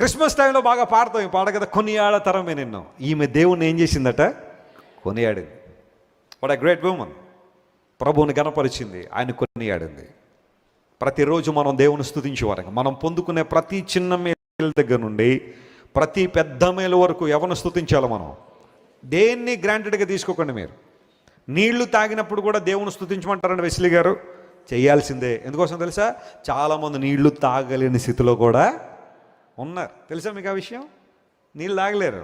Christmas టైంలో బాగా పాడతాం, ఈ పాట కదా, కొనియాడతరమే నిన్ను. ఈమె దేవుణ్ణి ఏం చేసిందట? కొనియాడింది. What a great woman. ప్రభువుని గణపరిచింది, ఆయన కొనియాడింది. ప్రతిరోజు మనం దేవుని స్తుతించేవారు. మనం పొందుకునే ప్రతి చిన్న మేలు దగ్గర నుండి ప్రతి పెద్ద మేలు వరకు ఎవరిని స్తుతించాలి మనం? దేన్ని గ్రాంటెడ్గా తీసుకోకండి. మీరు నీళ్లు తాగినప్పుడు కూడా దేవుని స్తుతించమంటారండి వెస్లీ గారు. చేయాల్సిందే. ఎందుకోసం తెలుసా? చాలామంది నీళ్లు తాగలేని స్థితిలో కూడా ఉన్నారు. తెలుసా మీకు ఆ విషయం? నీళ్ళు తాగలేరు.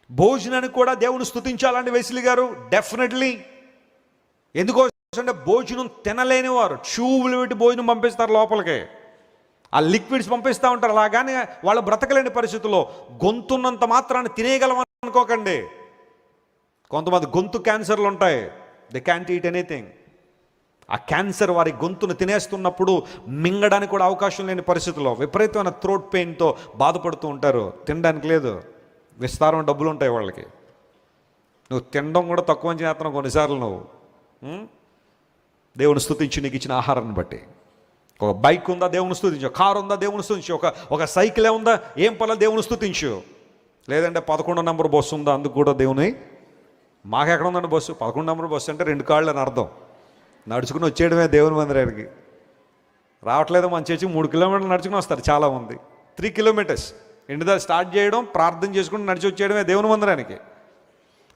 భోజనానికి కూడా దేవుని స్తుతించాలండి వెస్లీ గారు. డెఫినెట్లీ. ఎందుకోసం అంటే భోజనం తినలేని వారు చూవులు పెట్టి భోజనం పంపిస్తారు లోపలికి, ఆ లిక్విడ్స్ పంపిస్తూ ఉంటారు. అలాగానే వాళ్ళు బ్రతకలేని పరిస్థితుల్లో గొంతున్నంత మాత్రాన్ని తినేయగలం అనుకోకండి. కొంతమంది గొంతు క్యాన్సర్లు ఉంటాయి, దే క్యాంట్ ఈట్ ఎనీథింగ్. ఆ క్యాన్సర్ వారి గొంతును తినేస్తున్నప్పుడు మింగడానికి కూడా అవకాశం లేని పరిస్థితుల్లో విపరీతమైన థ్రోట్ పెయిన్తో బాధపడుతూ ఉంటారు. తినడానికి లేదు, విస్తారం డబ్బులు ఉంటాయి వాళ్ళకి. నువ్వు తినడం కూడా తక్కువ చేస్తున్నావు కొన్నిసార్లు. నువ్వు దేవుని స్తుతించు, నీకు ఇచ్చిన ఆహారాన్ని బట్టి. ఒక బైక్ ఉందా, దేవుని స్తుతించు. కారు ఉందా, దేవుని స్తుతించు. ఒక సైకిలే ఉందా, ఏం పర్లేదు దేవుని స్తుతించు. లేదంటే 11 నెంబర్ బస్సు ఉందా, అందుకు కూడా దేవుని. మాకెక్కడ ఉందండి బస్సు? 11 నెంబర్ బస్సు అంటే 2 కాళ్ళు అని అర్థం. నడుచుకుని వచ్చేయడమే దేవుని మందిరానికి. రావట్లేదు మన చేసి 3 కిలోమీటర్లు నడుచుకుని వస్తారు చాలామంది. 3 కిలోమీటర్స్ ఇంటి దగ్గర స్టార్ట్ చేయడం, ప్రార్థన చేసుకుని నడిచి వచ్చేయడమే దేవుని మందిరానికి.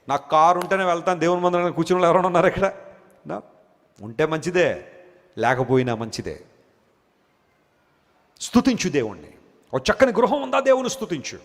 నాకు కారు ఉంటేనే వెళ్తాను దేవుని మందిరానికి. కూర్చుని ఎవరైనా ఉన్నారు ఇక్కడ? ఉంటే మంచిదే, లేకపోయినా మంచిదే. స్తుతించు దేవుణ్ణి. ఒక చక్కని గృహం ఉందా, దేవుని స్తుతించు.